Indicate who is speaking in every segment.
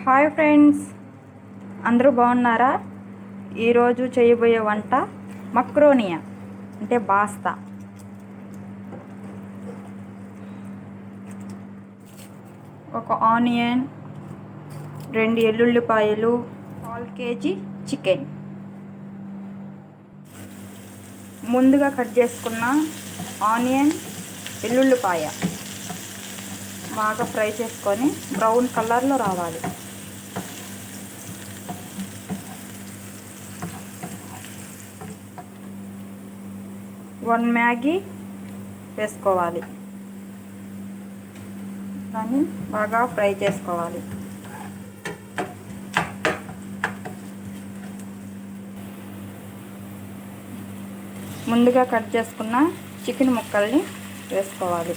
Speaker 1: Hi friends, అందరూ బాగున్నారా? ఈరోజు చేయబోయే వంట మక్రోనియా అంటే పాస్తా. ఒక ఆనియన్, 2 ఎల్లుల్లిపాయలు, 1/2 కేజీ చికెన్. ముందుగా కట్ చేసుకున్న ఆనియన్, ఎల్లుల్లిపాయ బాగా ఫ్రై చేసుకొని బ్రౌన్ కలర్లో రావాలి. వన్ మ్యాగీ వేసుకోవాలి, దాన్ని బాగా ఫ్రై చేసుకోవాలి. ముందుగా కట్ చేసుకున్న చికెన్ ముక్కల్ని వేసుకోవాలి.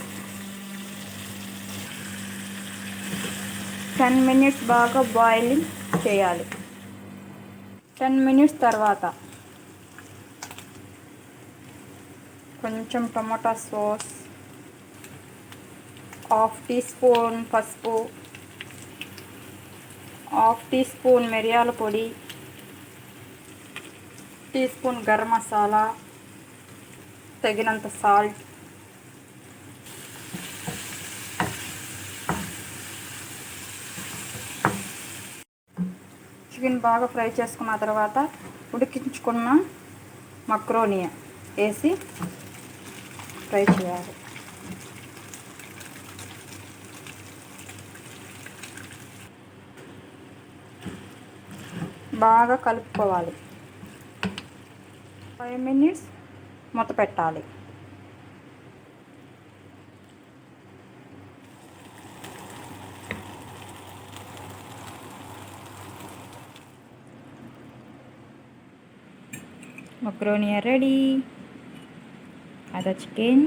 Speaker 1: 10 మినిట్స్ బాగా బాయిలింగ్ చేయాలి. 10 మినిట్స్ తర్వాత కొంచెం టమాటా సాస్, 1/2 టీ స్పూన్ పసుపు, 1/2 టీ స్పూన్ మిరియాల పొడి, టీ స్పూన్ గరం మసాలా, తగినంత సాల్ట్, చికెన్ బాగా ఫ్రై చేసుకున్న తర్వాత ఉడికించుకున్న మక్రోనియా వేసి ఫ్రై చేయాలి. బాగా కలుపుకోవాలి. 5 మినిట్స్ మూత పెట్టాలి. మక్రోనియా రెడీ. అదా చికెన్.